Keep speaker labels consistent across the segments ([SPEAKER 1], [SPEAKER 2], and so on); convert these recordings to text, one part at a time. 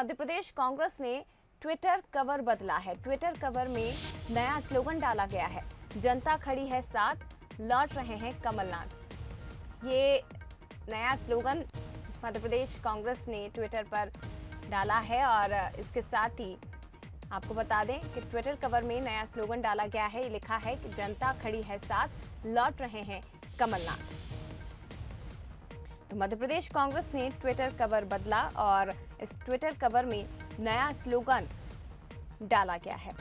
[SPEAKER 1] मध्य प्रदेश कांग्रेस ने Twitter cover बदला है। ट्विटर कवर में नया स्लोगन डाला गया है, जनता खड़ी है साथ, लौट रहे हैं कमलनाथ। ये नया स्लोगन मध्य प्रदेश कांग्रेस ने ट्विटर पर डाला है और इसके साथ ही आपको बता दें कि ट्विटर कवर में नया स्लोगन डाला गया है। ये लिखा है कि जनता खड़ी है साथ, लौट रहे हैं कमलनाथ। तो मध्य प्रदेश कांग्रेस ने ट्विटर कवर बदला और इस ट्विटर कवर में नया स्लोगन डाला गया है।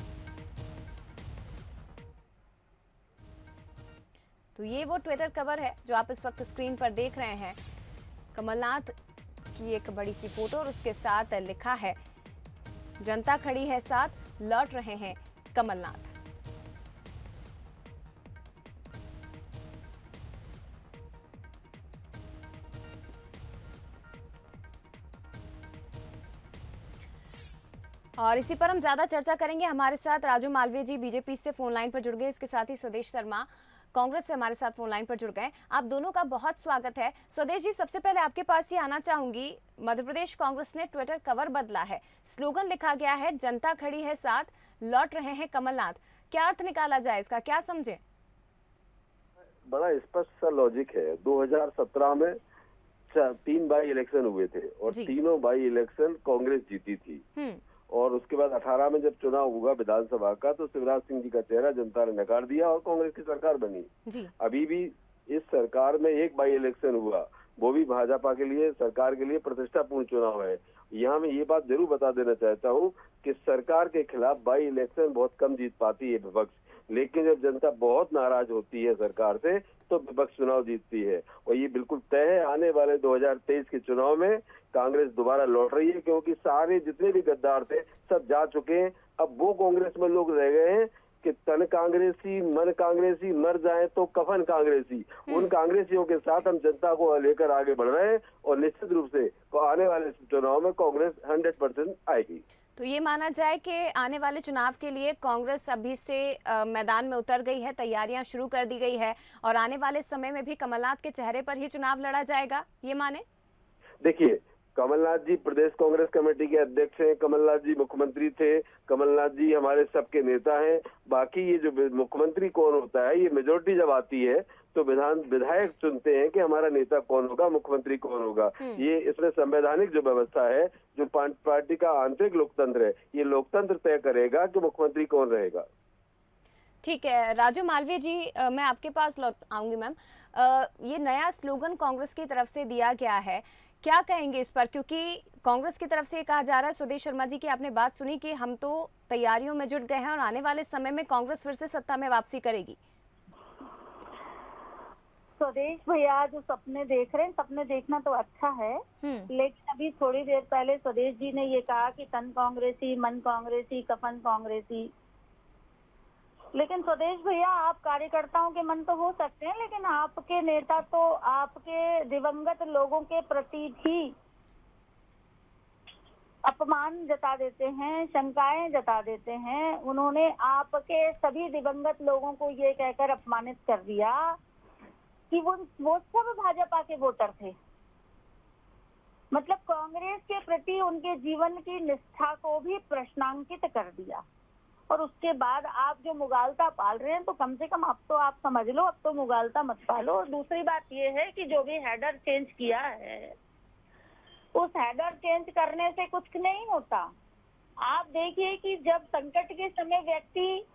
[SPEAKER 1] तो ये वो ट्विटर कवर है जो आप इस वक्त स्क्रीन पर देख रहे हैं। कमलनाथ की एक बड़ी सी फोटो और उसके साथ लिखा है, जनता खड़ी है साथ, लौट रहे हैं कमलनाथ। और इसी पर हम ज्यादा चर्चा करेंगे। हमारे साथ राजू मालवीय जी बीजेपी से फोन लाइन पर जुड़ गए, इसके साथ ही स्वदेश शर्मा कांग्रेस से हमारे साथ फोन लाइन पर जुड़ गए। आप दोनों का बहुत स्वागत है। स्वदेश जी, सबसे पहले आपके पास ही आना चाहूंगी। मध्य प्रदेश कांग्रेस ने ट्विटर कवर बदला है, स्लोगन लिखा गया है, जनता खड़ी है साथ, लौट रहे हैं कमलनाथ। क्या अर्थ निकाला जाए इसका, क्या समझे?
[SPEAKER 2] बड़ा स्पष्ट सा लॉजिक है। 2017 में 3 बाई इलेक्शन हुए थे और तीनों बाई इलेक्शन कांग्रेस जीती थी और उसके बाद 18 में जब चुनाव हुआ विधानसभा का तो शिवराज सिंह जी का चेहरा जनता ने नकार दिया और कांग्रेस की सरकार बनी। अभी भी इस सरकार में एक बाई इलेक्शन हुआ, वो भी भाजपा के लिए, सरकार के लिए प्रतिष्ठापूर्ण चुनाव है। यहाँ मैं ये बात जरूर बता देना चाहता हूँ कि सरकार के खिलाफ बाई इलेक्शन बहुत कम जीत पाती है विपक्ष, लेकिन जब जनता बहुत नाराज होती है सरकार से तो विपक्ष चुनाव जीतती है। और ये बिल्कुल तय है, आने वाले 2023 के चुनाव में कांग्रेस दोबारा लौट रही है, क्योंकि सारे जितने भी गद्दार थे सब जा चुके हैं। अब वो कांग्रेस में लोग रह गए हैं कि तन कांग्रेसी मन कांग्रेसी, मर जाए तो कफन कांग्रेसी। उन कांग्रेसियों के साथ हम जनता को लेकर आगे बढ़ रहे हैं और निश्चित रूप से आने वाले चुनाव में कांग्रेस 100% आएगी।
[SPEAKER 1] तो ये माना जाए कि आने वाले चुनाव के लिए कांग्रेस अभी से मैदान में उतर गई है, तैयारियां शुरू कर दी गई है और आने वाले समय में भी कमलनाथ के चेहरे पर ही चुनाव लड़ा जाएगा, ये माने?
[SPEAKER 2] देखिए, कमलनाथ जी प्रदेश कांग्रेस कमेटी के अध्यक्ष हैं, कमलनाथ जी मुख्यमंत्री थे, कमलनाथ जी हमारे सबके नेता हैं। बाकी ये जो मुख्यमंत्री कौन होता है, ये मेजोरिटी जब आती है तो विधायक चुनते हैं कि हमारा नेता कौन होगा, मुख्यमंत्री कौन होगा। ये इसमें संवैधानिक जो व्यवस्था है, जो पार्टी का आंतरिक लोकतंत्र है, ये लोकतंत्र तय करेगा कि मुख्यमंत्री कौन रहेगा।
[SPEAKER 1] ठीक है राजू मालवीय जी, मैं आपके पास लौट आऊंगी। मैम, ये नया स्लोगन कांग्रेस की तरफ से दिया गया है, क्या कहेंगे इस पर? क्योंकि कांग्रेस की तरफ से ये कहा जा रहा है, स्वदेश शर्मा जी की आपने बात सुनी कि हम तो तैयारियों में जुट गए हैं और आने वाले समय में कांग्रेस फिर से सत्ता में वापसी करेगी।
[SPEAKER 3] स्वदेश भैया जो सपने देख रहे हैं, सपने देखना तो अच्छा है, लेकिन अभी थोड़ी देर पहले स्वदेश जी ने ये कहा कि तन कांग्रेसी मन कांग्रेसी कफन कांग्रेसी। लेकिन स्वदेश भैया, आप कार्यकर्ताओं के मन तो हो सकते हैं, लेकिन आपके नेता तो आपके दिवंगत लोगों के प्रति भी अपमान जता देते हैं, शंकाएं जता देते हैं। उन्होंने आपके सभी दिवंगत लोगों को ये कहकर अपमानित कर दिया कि वो सब भाजपा के वोटर थे। मतलब कांग्रेस के प्रति उनके जीवन की निष्ठा को भी प्रश्नांकित कर दिया। और उसके बाद आप जो मुगालता पाल रहे हैं, तो कम से कम अब तो आप समझ लो, अब तो मुगालता मत पालो। और दूसरी बात ये है कि जो भी हेडर चेंज किया है, उस हेडर चेंज करने से कुछ नहीं होता। आप देखिए कि जब संकट के समय व्यक्ति,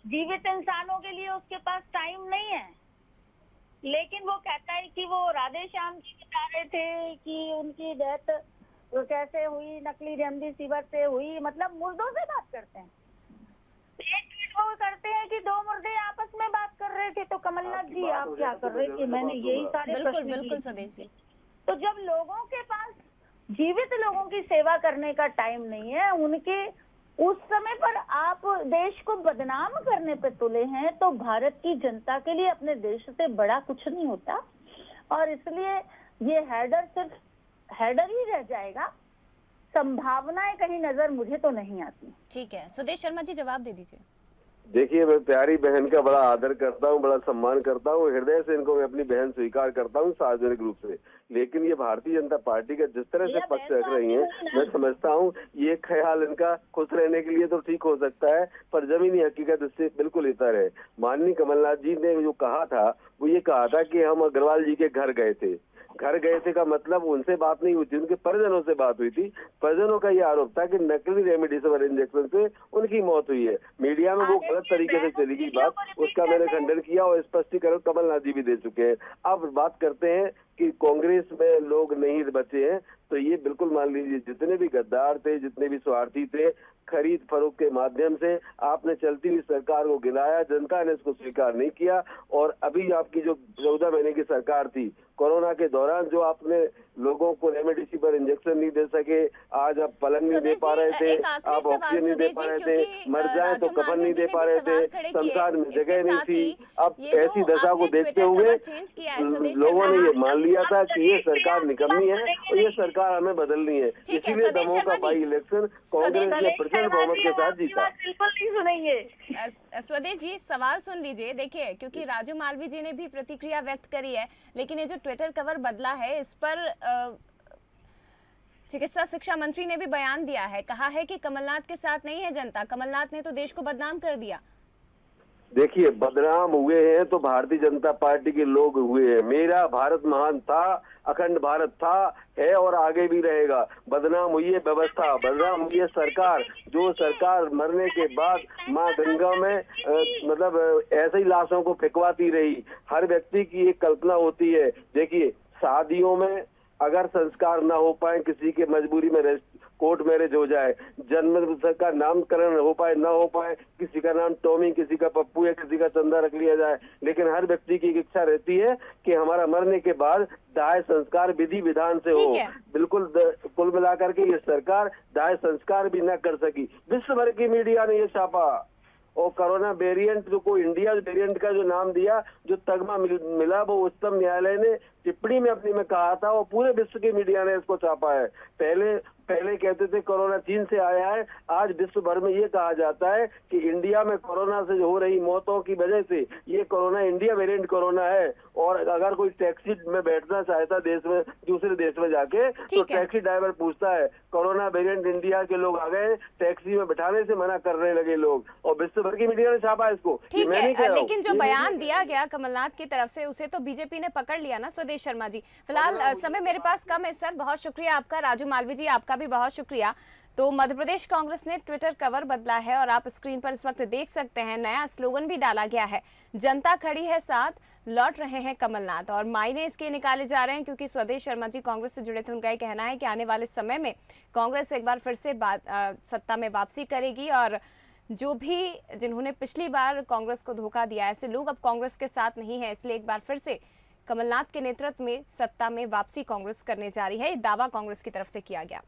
[SPEAKER 3] जीवित इंसानों के लिए उसके पास टाइम नहीं है, लेकिन वो कहता है कि वो राधे श्याम जी बता रहे थे कि उनकी डेथ कैसे हुई, नकली रेमडेसिविर से हुई। मतलब मुर्दों से बात करते हैं। एक ट्वीट वो करते हैं कि 2 मुर्दे आपस में बात कर रहे थे, तो कमलनाथ जी आप क्या कर रहे थे? मैंने यही सारे प्रश्न। तो जब लोगों के पास जीवित लोगों की सेवा करने का टाइम नहीं है, उनके उस समय पर आप देश को बदनाम करने पे तुले हैं, तो भारत की जनता के लिए अपने देश से बड़ा कुछ नहीं होता। और इसलिए ये हेडर सिर्फ हेडर ही रह जाएगा, संभावनाएं कहीं नजर मुझे तो नहीं आती।
[SPEAKER 1] ठीक है, स्वदेश शर्मा जी जवाब दे दीजिए।
[SPEAKER 2] देखिए, मैं प्यारी बहन का बड़ा आदर करता हूँ, बड़ा सम्मान करता हूँ, हृदय से इनको मैं अपनी बहन स्वीकार करता हूँ सार्वजनिक रूप से। लेकिन ये भारतीय जनता पार्टी का जिस तरह से पक्ष रख रही हैं, मैं समझता हूँ ये ख्याल इनका खुश रहने के लिए तो ठीक हो सकता है, पर जमीनी हकीकत इससे बिल्कुल इतर है। माननीय कमलनाथ जी ने जो कहा था, वो ये कहा था कि हम अग्रवाल जी के घर गए थे। घर गए थे का मतलब उनसे बात नहीं हुई थी, उनके परिजनों से बात हुई थी। परिजनों का ये आरोप था कि नकली रेमडेसिविर इंजेक्शन से उनकी मौत हुई है। मीडिया में वो गलत तरीके से चली गई बात, उसका मैंने खंडन किया और स्पष्टीकरण कमलनाथ जी भी दे चुके हैं। अब बात करते हैं कि कांग्रेस में लोग नहीं बचे हैं, तो ये बिल्कुल मान लीजिए जितने भी गद्दार थे, जितने भी स्वार्थी थे, खरीद फरोख्त के माध्यम से आपने चलती हुई सरकार को गिराया, जनता ने इसको स्वीकार नहीं किया। और अभी आपकी जो 14 महीने की सरकार थी, कोरोना के दौरान जो आपने लोगों को रेमडेसिविर इंजेक्शन नहीं दे सके, आज आप पलंग नहीं दे पा रहे थे, आप ऑक्सीजन नहीं दे पा रहे थे, मर जाए तो कफन नहीं दे पा रहे थे, शमशान में जगह नहीं थी। अब ऐसी दशा को देखते हुए लोगों ने ये मान लिया था कि ये सरकार निकम्मी है और ये सरकार हमें बदलनी है। इसीलिए दमोह का बाई इलेक्शन कांग्रेस ने प्रचंड बहुमत के साथ जीता।
[SPEAKER 1] स्वदेश जी, सवाल सुन लीजिए। देखिए, क्योंकि राजू मालवी जी ने भी प्रतिक्रिया व्यक्त करी है, लेकिन ये जो ट्विटर कवर बदला है, इस पर चिकित्सा शिक्षा मंत्री ने भी बयान दिया है, कहा है कि कमलनाथ के साथ नहीं है जनता, कमलनाथ ने तो देश को बदनाम कर दिया।
[SPEAKER 2] देखिए, बदनाम हुए हैं तो भारतीय जनता पार्टी के लोग हुए हैं। मेरा भारत महान था, अखंड भारत था, है और आगे भी रहेगा। बदनाम हुई है व्यवस्था, बदनाम हुई है सरकार। जो सरकार मरने के बाद माँ गंगा में मतलब ऐसे ही लाशों को फेंकवाती रही। हर व्यक्ति की एक कल्पना होती है। देखिए, शादियों में अगर संस्कार ना हो पाए, किसी के मजबूरी में कोर्ट मैरिज हो जाए, जन्म का नामकरण हो पाए ना हो पाए, किसी का नाम टॉमी, किसी का पप्पू या किसी का चंदा रख लिया जाए, लेकिन हर व्यक्ति की इच्छा रहती है कि हमारा मरने के बाद दाह संस्कार विधि विधान से हो। बिल्कुल कुल मिलाकर के ये सरकार दाह संस्कार भी न कर सकी। विश्व भर की मीडिया ने ये छापा और कोरोना वेरिएंट को इंडिया वेरिएंट का जो नाम दिया, जो तगमा मिला, वो उच्चतम न्यायालय ने टिप्पणी में अपनी में कहा था और पूरे विश्व की मीडिया ने इसको छापा है। पहले कहते थे कोरोना चीन से आया है, आज विश्व भर में ये कहा जाता है कि इंडिया में कोरोना से हो रही मौतों की वजह से ये कोरोना इंडिया वेरिएंट कोरोना है। और अगर कोई टैक्सी में बैठना चाहता देश में, दूसरे देश में जाके, तो टैक्सी ड्राइवर पूछता है कोरोना वेरिएंट इंडिया के लोग आ गए, टैक्सी में बैठाने से मना करने लगे लोग, और विश्व भर की मीडिया ने छापा इसको।
[SPEAKER 1] ठीक है, लेकिन जो बयान दिया गया कमलनाथ की तरफ से, उसे तो बीजेपी ने पकड़ लिया ना स्वदेश शर्मा जी। फिलहाल समय मेरे पास कम है सर, बहुत शुक्रिया आपका। राजू मालवी जी, आपका भी बहुत शुक्रिया। तो मध्य प्रदेश कांग्रेस ने ट्विटर कवर बदला है और आप स्क्रीन पर इस वक्त देख सकते हैं, नया स्लोगन भी डाला गया है, जनता खड़ी है साथ, लौट रहे हैं कमलनाथ। और मायने इसके निकाले जा रहे हैं क्योंकि स्वदेश शर्मा जी कांग्रेस से जुड़े थे, उनका ये कहना है कि आने वाले समय में कांग्रेस एक बार फिर से सत्ता में वापसी करेगी और जो भी जिन्होंने पिछली बार कांग्रेस को धोखा दिया, ऐसे लोग अब कांग्रेस के साथ नहीं है, इसलिए एक बार फिर से कमलनाथ के नेतृत्व में सत्ता में वापसी कांग्रेस करने जा रही है। ये दावा कांग्रेस की तरफ से किया गया।